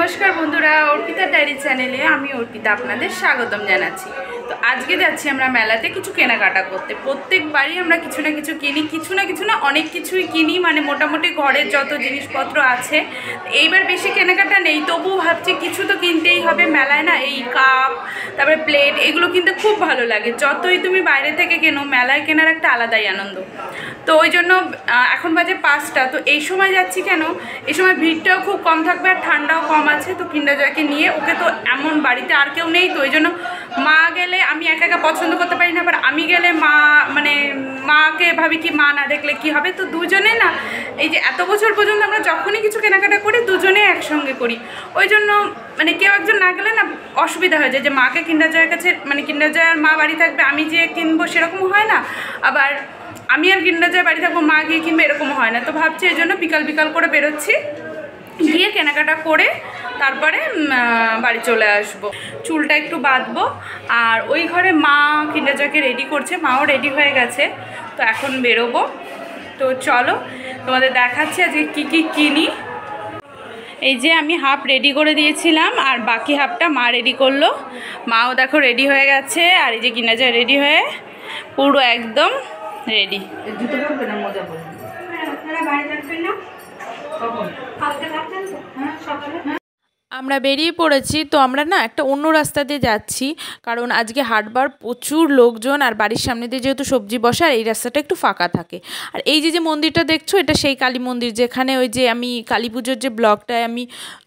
নমস্কার বন্ধুরা, অর্পিতা ডায়েরি চ্যানেলে আমি অর্পিতা আপনাদের স্বাগতম জানাচ্ছি। তো আজকে যাচ্ছি আমরা মেলাতে কিছু কেনাকাটা করতে। প্রত্যেকবারই আমরা কিছু না কিছু কিনি, কিছু না অনেক কিছুই কিনি, মানে মোটামুটি ঘরের যত জিনিসপত্র আছে। এইবার বেশি কেনাকাটা নেই, তবুও ভাবছি কিছু তো কিনতেই হবে মেলায়, না? এই কাপ, তারপরে প্লেট, এগুলো কিনতে খুব ভালো লাগে। যতই তুমি বাইরে থেকে কেনো, মেলায় কেনার একটা আলাদাই আনন্দ। তো ওই জন্য এখন বাজে 5টা। তো এই সময় যাচ্ছি কেন, এই সময় ভিড়টাও খুব কম থাকবে আর ঠান্ডাও কম আছে। তো কিন্ডার জয়কে নিয়ে, ওকে তো এমন বাড়িতে আর কেউ নেই, তো ওই জন্য মা গেলে আমি একা একা পছন্দ করতে পারি না, আবার আমি গেলে মা মানে মাকে ভাবি কি মা না দেখলে কি হবে। তো দুজনে না, এই যে এত বছর পর্যন্ত আমরা যখনই কিছু কেনাকাটা করি দুজনে একসঙ্গে করি। ওই জন্য মানে কেউ একজন না গেলে না অসুবিধা হয়ে যায়, যে মাকে কিন্ডার জয়ের কাছে, মানে কিন্ডার জয়ের মা বাড়ি থাকবে আমি যে কিনবো সেরকম হয় না, আবার আমি আর কিন্ডার জয় বাড়ি থাকবো মা গিয়ে কিনবে এরকমও হয় না। তো ভাবছি এই জন্য বিকাল বিকাল করে বেরোচ্ছি, গিয়ে কেনাকাটা করে তারপরে বাড়ি চলে আসবো। চুলটা একটু বাঁধবো, আর ওই ঘরে মা কিন্ডার জয়কে রেডি করছে, মাও রেডি হয়ে গেছে। তো এখন বেরোবো। তো চলো তোমাদের দেখাচ্ছি আজকে কী কী কিনি। এই যে আমি হাফ রেডি করে দিয়েছিলাম, আর বাকি হাফটা মা রেডি করলো। মাও দেখো রেডি হয়ে গেছে, আর এই যে কিন্ডার জয় রেডি হয়ে পুরো একদম রেডি। জুতো পরবে না, মজা পরবে। আপনারা বাইরে থাকবেন না, কখন কালকে থাকবেন তো? হ্যাঁ, সকালে। আমরা বেরিয়ে পড়েছি। তো আমরা না একটা অন্য রাস্তা দিয়ে যাচ্ছি, কারণ আজকে হাটবার প্রচুর লোকজন, আর বাড়ির সামনে দিয়ে যেহেতু সবজি বসা, আর এই রাস্তাটা একটু ফাঁকা থাকে। আর এই যে মন্দিরটা দেখছো, এটা সেই কালী মন্দির, যেখানে ওই যে আমি কালী পুজোর যে ব্লগটায় আমি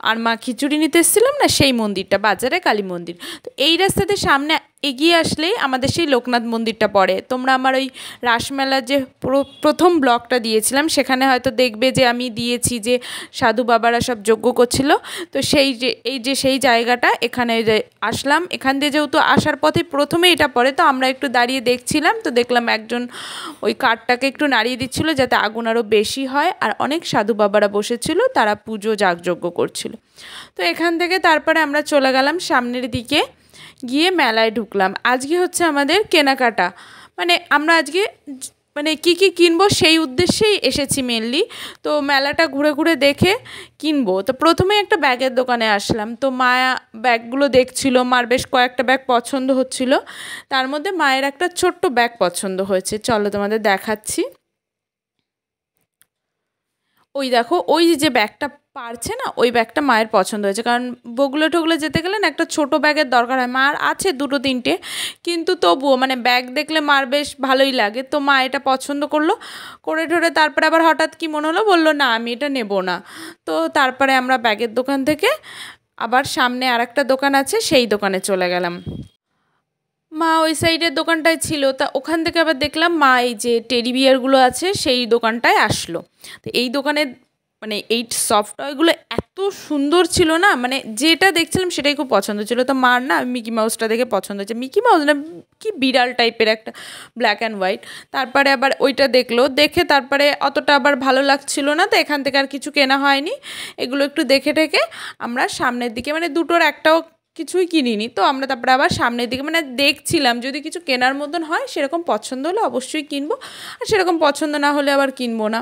আর মা খিচুড়ি নিতে এসেছিলাম না, সেই মন্দিরটা, বাজারে কালী মন্দির। তো এই রাস্তাতে সামনে এগিয়ে আসলেই আমাদের সেই লোকনাথ মন্দিরটা পড়ে। তোমরা আমার ওই রাসমেলার যে প্রথম ব্লগটা দিয়েছিলাম, সেখানে হয়তো দেখবে যে আমি দিয়েছি যে সাধু বাবারা সব যজ্ঞ করছিল। তো সেই জায়গাটা, এখানে আসলাম। এখান দিয়ে যেহেতু আসার পথে প্রথমে এটা পড়ে, তো আমরা একটু দাঁড়িয়ে দেখছিলাম। তো দেখলাম একজন ওই কাঠটাকে একটু নাড়িয়ে দিচ্ছিল যাতে আগুন আরও বেশি হয়, আর অনেক সাধু বাবারা বসেছিল, তারা পুজো যাগযজ্ঞ করছিল। তো এখান থেকে তারপরে আমরা চলে গেলাম সামনের দিকে, গিয়ে মেলায় ঢুকলাম। আজকে হচ্ছে আমাদের কেনাকাটা, মানে আমরা আজকে মানে কী কী কিনবো সেই উদ্দেশ্যেই এসেছি মেনলি। তো মেলাটা ঘুরে ঘুরে দেখে কিনবো। তো প্রথমে একটা ব্যাগের দোকানে আসলাম। তো মা ব্যাগগুলো দেখছিল, মার বেশ কয়েকটা ব্যাগ পছন্দ হচ্ছিল, তার মধ্যে মায়ের একটা ছোট্ট ব্যাগ পছন্দ হয়েছে। চলো তোমাদের দেখাচ্ছি। ওই দেখো, ওই যে ব্যাগটা পারছে না, ওই ব্যাগটা মায়ের পছন্দ হয়েছে, কারণ বগুলো টগুলো যেতে গেলে না একটা ছোটো ব্যাগের দরকার হয়। মার আছে 2-3টে, কিন্তু তবুও মানে ব্যাগ দেখলে মার বেশ ভালোই লাগে। তো মা এটা পছন্দ করলো, করে ঠোরে তারপরে আবার হঠাৎ কি মনে হলো, বললো না আমি এটা নেব না। তো তারপরে আমরা ব্যাগের দোকান থেকে আবার সামনে আরেকটা দোকান আছে, সেই দোকানে চলে গেলাম। মা ওই সাইডের দোকানটায় ছিল, তা ওখান থেকে আবার দেখলাম মা এই যে টেডি বিয়ারগুলো আছে সেই দোকানটায় আসলো। তো এই দোকানে মানে এই সফট টয়গুলো এত সুন্দর ছিল না, মানে যেটা দেখছিলাম সেটাই খুব পছন্দ ছিল। তো মার না মিকি মাউসটা দেখে পছন্দ হয়েছে, মিকি মাউস না কি বিড়াল টাইপের একটা, ব্ল্যাক অ্যান্ড হোয়াইট। তারপরে আবার ওইটা দেখলো, দেখে তারপরে অতটা আবার ভালো লাগছিল না, তো এখান থেকে আর কিছু কেনা হয়নি। এগুলো একটু দেখে ঠেকে আমরা সামনের দিকে, মানে দুটোর একটাও কিছুই কিনিনি। তো আমরা তারপরে আবার সামনের দিকে মানে দেখছিলাম, যদি কিছু কেনার মতন হয় সেরকম পছন্দ হলে অবশ্যই কিনবো, আর সেরকম পছন্দ না হলে আবার কিনবো না।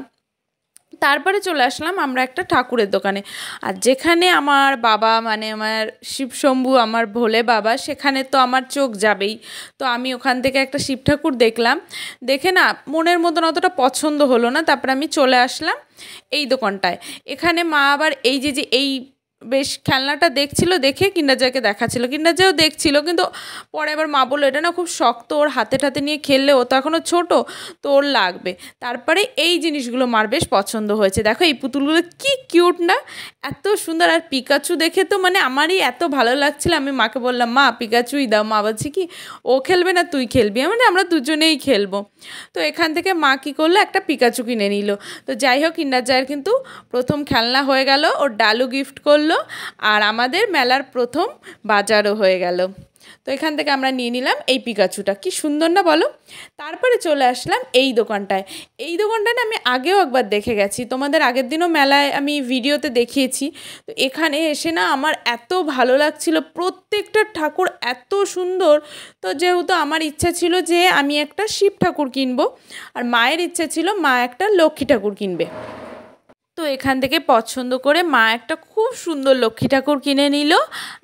তারপরে চলে আসলাম আমরা একটা ঠাকুরের দোকানে, আর যেখানে আমার বাবা মানে আমার শিবশম্ভু, আমার ভোলে বাবা, সেখানে তো আমার চোখ যাবেই। তো আমি ওখান থেকে একটা শিব ঠাকুর দেখলাম, দেখে না মনের মতন অতটা পছন্দ হলো না। তারপরে আমি চলে আসলাম এই দোকানটায়। এখানে মা আবার এই যে এই বেশ খেলনাটা দেখছিল, দেখে কিন্ডার জয়কে দেখাচ্ছিল, কিন্ডার জয়ও দেখছিল, কিন্তু পরে আবার মা বললো এটা না খুব শক্ত, ওর হাতে টাতে নিয়ে খেললে, ও তো এখনও ছোটো, তো ওর লাগবে। তারপরে এই জিনিসগুলো মার বেশ পছন্দ হয়েছে। দেখো এই পুতুলগুলো কি কিউট না, এত সুন্দর। আর পিকাচু দেখে তো মানে আমারই এত ভালো লাগছিল, আমি মাকে বললাম মা পিকাচুই দাও। মা বলছে কি ও খেলবে না তুই খেলবি, মানে আমরা দুজনেই খেলবো। তো এখান থেকে মা কী করলো, একটা পিকাচু কিনে নিল। তো যাই হোক, কিন্ডার জয়ের কিন্তু প্রথম খেলনা হয়ে গেল, ওর ডালু গিফট করলো, আর আমাদের মেলার প্রথম বাজারও হয়ে গেল। তো এখান থেকে আমরা নিয়ে নিলাম এই পিকাচুটা, কি সুন্দর না বলো। তারপরে চলে আসলাম এই দোকানটায়। এই দোকানটায় না আমি আগেও একবার দেখে গেছি, তোমাদের আগের দিনও মেলায় আমি ভিডিওতে দেখিয়েছি। তো এখানে এসে না আমার এত ভালো লাগছিল, প্রত্যেকটা ঠাকুর এত সুন্দর। তো যেহেতু আমার ইচ্ছা ছিল যে আমি একটা শিব ঠাকুর কিনবো, আর মায়ের ইচ্ছা ছিল মা একটা লক্ষ্মী ঠাকুর কিনবে। তো এখান থেকে পছন্দ করে মা একটা খুব সুন্দর লক্ষ্মী ঠাকুর কিনে নিল,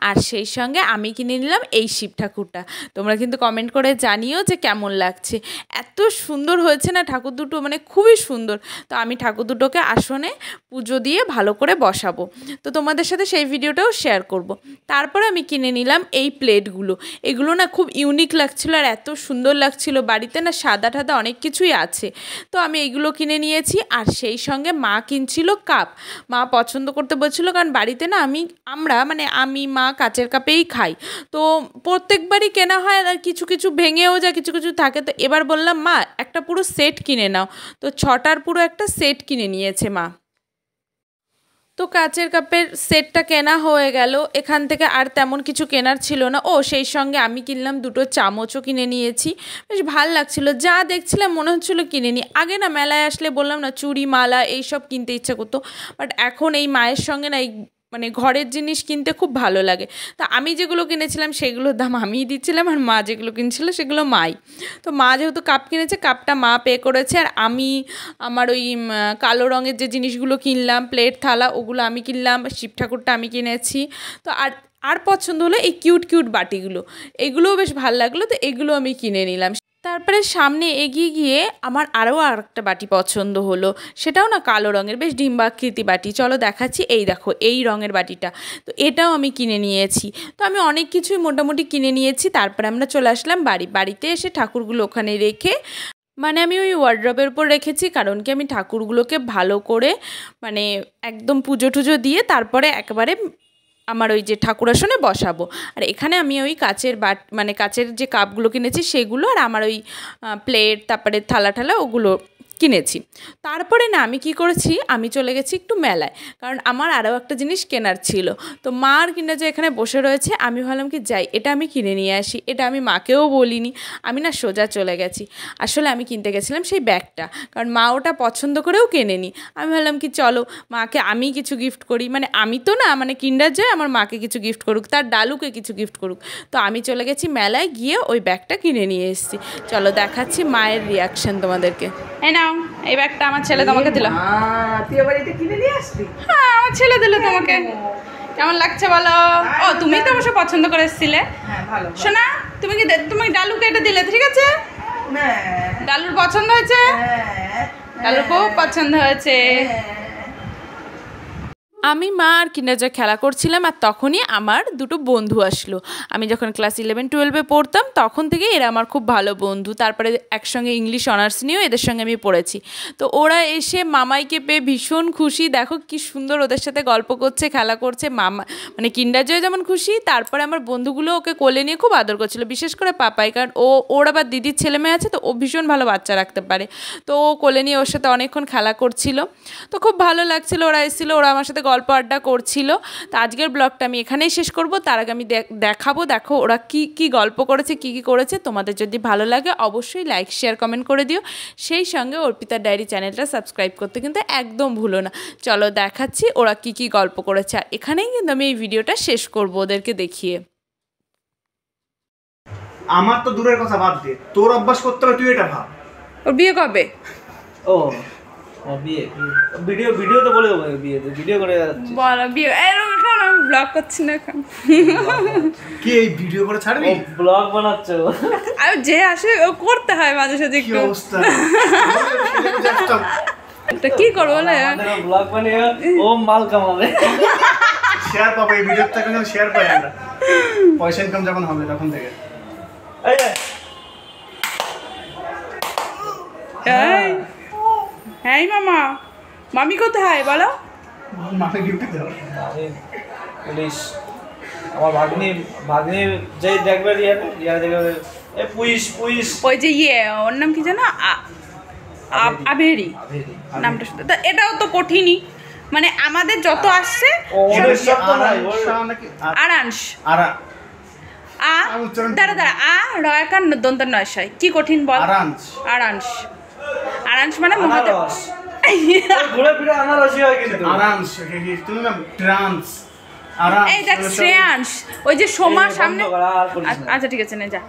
আর সেই সঙ্গে আমি কিনে নিলাম এই শিব ঠাকুরটা। তোমরা কিন্তু কমেন্ট করে জানিও যে কেমন লাগছে। এত সুন্দর হয়েছে না ঠাকুর দুটো, মানে খুবই সুন্দর। তো আমি ঠাকুর দুটোকে আসনে পুজো দিয়ে ভালো করে বসাবো, তো তোমাদের সাথে সেই ভিডিওটাও শেয়ার করব। তারপরে আমি কিনে নিলাম এই প্লেটগুলো। এগুলো না খুব ইউনিক লাগছিলো আর এত সুন্দর লাগছিল। বাড়িতে না সাদা ঠাদা অনেক কিছুই আছে, তো আমি এইগুলো কিনে নিয়েছি। আর সেই সঙ্গে মা কিনছিল কাপ। মা পছন্দ করতে বলছিল, কারণ বাড়িতে না আমি মা কাচের কাপেই খাই। তো প্রত্যেকবারই কেনা হয় আর কিছু কিছু ভেঙেও যায়, কিছু কিছু থাকে। তো এবার বললাম মা একটা পুরো সেট কিনে নাও। তো 6টার পুরো একটা সেট কিনে নিয়েছে মা। তো কাচের কাপের সেটটা কেনা হয়ে গেল। এখান থেকে আর তেমন কিছু কেনার ছিল না। ও সেই সঙ্গে আমি কিনলাম 2টো চামচও কিনে নিয়েছি। বেশ ভাল লাগছিল, যা দেখছিলাম মনে হচ্ছিলো কিনে নিই। আগে না মেলায় আসলে বললাম না চুড়ি মালা এইসব কিনতে ইচ্ছা করতো, বাট এখন এই মায়ের সঙ্গে না এই মানে ঘরের জিনিস কিনতে খুব ভালো লাগে। তা আমি যেগুলো কিনেছিলাম সেগুলোর দাম আমিই দিচ্ছিলাম, আর মা যেগুলো কিনছিল সেগুলো মাই। তো মা যেহেতু কাপ কিনেছে, কাপটা মা পে করেছে, আর আমি আমার ওই কালো রঙের যে জিনিসগুলো কিনলাম, প্লেট থালা, ওগুলো আমি কিনলাম। শিব ঠাকুরটা আমি কিনেছি। তো আর পছন্দ হলো এই কিউট কিউট বাটিগুলো, এগুলোও বেশ ভালো লাগলো, তো এগুলো আমি কিনে নিলাম। তারপরে সামনে এগিয়ে গিয়ে আমার আরও একটা বাটি পছন্দ হলো, সেটাও না কালো রঙের, বেশ ডিম্বাকৃতি বাটি। চলো দেখাচ্ছি, এই দেখো এই রঙের বাটিটা, তো এটাও আমি কিনে নিয়েছি। তো আমি অনেক কিছুই মোটামুটি কিনে নিয়েছি। তারপরে আমরা চলে আসলাম বাড়িতে এসে ঠাকুরগুলো ওখানে রেখে, মানে আমি ওই ওয়ার্ড্রবের উপর রেখেছি, কারণ কি আমি ঠাকুরগুলোকে ভালো করে মানে একদম পুজো টুজো দিয়ে তারপরে একেবারে আমার ওই যে ঠাকুর আসনে বসাবো। আর এখানে আমি ওই কাচের যে কাপগুলো কিনেছি সেগুলো, আর আমার ওই প্লেট, তারপরে থালা ওগুলো কিনেছি। তারপরে না আমি কি করেছি, আমি চলে গেছি একটু মেলায়, কারণ আমার আরও একটা জিনিস কেনার ছিল। তো মা আর কিনা যে এখানে বসে রয়েছে, আমি ভাবলাম কি যাই এটা আমি কিনে নিয়ে আসি। এটা আমি মাকেও বলিনি, আমি না সোজা চলে গেছি। আসলে আমি কিনতে গেছিলাম সেই ব্যাগটা, কারণ মা ওটা পছন্দ করেও কেনেনি। আমি ভাবলাম কি চলো মাকে আমি কিছু গিফট করি, মানে আমি তো না, মানে কিন্ডার জয় আমার মাকে কিছু গিফট করুক, তার ডালুকে কিছু গিফট করুক। তো আমি চলে গেছি মেলায়, গিয়ে ওই ব্যাগটা কিনে নিয়ে এসেছি। চলো দেখাচ্ছি মায়ের রিয়াকশন তোমাদেরকে। এই নাও এই ব্যাগটা আমার ছেলে তোমাকে দিল। তুই আবার এটা কিনে নিয়ে আসবি? হ্যাঁ আমার ছেলে দিল তোমাকে। কেমন লাগছে বলো? ও তুমি তো অবশ্য পছন্দ করে এসেছিলে। হ্যাঁ ভালো। শোনা তুমি ডালুকে এটা দিলে, ঠিক আছে? না ডালুর পছন্দ হয়েছে? ডালুর খুব পছন্দ হয়েছে। আমি মা আর কিন্ডার জয় খেলা করছিলাম, আর তখনই আমার 2টো বন্ধু আসলো। আমি যখন ক্লাস 11-12-এ পড়তাম তখন থেকে এরা আমার খুব ভালো বন্ধু। তারপরে একসঙ্গে ইংলিশ অনার্স নিয়েও এদের সঙ্গে আমি পড়েছি। তো ওরা এসে মামাইকে পেয়ে ভীষণ খুশি। দেখো কি সুন্দর ওদের সাথে গল্প করছে, খেলা করছে। মানে কিন্ডার জয় যেমন খুশি, তারপরে আমার বন্ধুগুলো ওকে কোলে নিয়ে খুব আদর করছিল, বিশেষ করে পাপাই, কারণ ওর আবার দিদির ছেলে মেয়ে আছে, তো ও ভীষণ ভালো বাচ্চা রাখতে পারে। তো ও কোলে নিয়ে ওর সাথে অনেকক্ষণ খেলা করছিল। তো খুব ভালো লাগছিল, ওরা এসেছিলো, ওরা আমার সাথে গল্প আড্ডা করছিল। তো আজকের ব্লগটা আমি এখানেই শেষ করব। তার আগে আমি দেখাবো, দেখো ওরা কি গল্প করেছে, কি করেছে। তোমাদের যদি ভালো লাগে অবশ্যই লাইক শেয়ার কমেন্ট করে দিও। সেই সঙ্গে অর্পিতার ডায়েরি চ্যানেলটা সাবস্ক্রাইব করতে কিন্তু একদম ভুলো না। চলো দেখাচ্ছি ওরা কি গল্প করেছে। আর এখানেই কিন্তু আমি এই ভিডিওটা শেষ করব ওদেরকে দেখিয়ে। আমার তো দূরের কথা বাদ দে, তোর অভ্যাস করতে হবে, তুই এটা ভাব। ওর বিয়ে কবে? ও বিয়ে ভিডিও তো বলে দেবো, বিয়ে ভিডিও করে যাচ্ছি। বলো বিয়ে, এরকম এখন আমি ব্লগ করছি না এখন। কি এই ভিডিও করে ছাড়বি? ব্লগ বানাচ্ছো? আর যে আসে ও করতে হয় মাঝে সাঝে কি একটু। অবস্থা? তো কি করবো বলে, ব্লগ বানিয়ে ও মাল কামাবে। শেয়ার পাবো এই ভিডিওর থেকে, শেয়ার পাই আমরা, পয়সা ইনকাম যখন হবে তখন থেকে। হ্যাঁ মামা, মামি কোথায় বলো? মাকে ডিউটি দাও। পুলিশ আমার ভাগ্নি যে দেখবে ইয়া দেখবে, এ পুলিশ ওই যে ওর নাম কি জানো, আবেরি নামটা শুধু। তা এটাও তো কঠিনই, মানে আমাদের যত আসছে আরাংশ দাঁড়া রয়াকার দন্তার নয়শয়, কি কঠিন বল? আরাংশ মানে মহাদেব। এই দেখ শ্রেয়াংশ, ওই যে সোমা সামনে। আচ্ছা ঠিক আছে, নে যা।